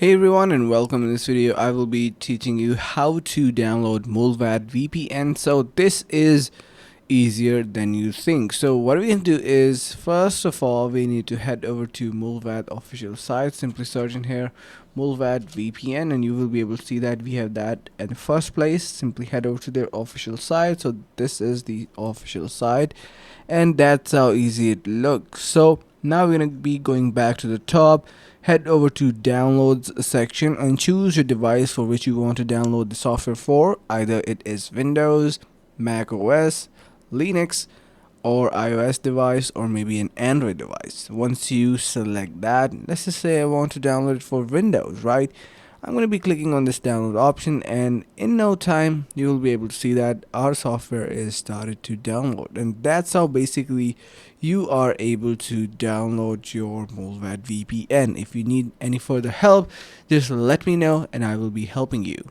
Hey everyone and welcome. In this video I will be teaching you how to download Mullvad VPN. So this is easier than you think. So what we can do is, first of all, we need to head over to Mullvad official site. Simply search in here Mullvad VPN and you will be able to see that we have that in the first place. Simply head over to their official site. So this is the official site and that's how easy it looks. So now we're going to be going back to the top. Head over to downloads section and choose your device for which you want to download the software for. Either it is Windows, macOS, Linux, or iOS device, or maybe an Android device. Once you select that, let's just say I want to download it for Windows, right? I'm going to be clicking on this download option and in no time you will be able to see that our software is started to download, and that's how basically you are able to download your Mullvad VPN. If you need any further help, just let me know and I will be helping you.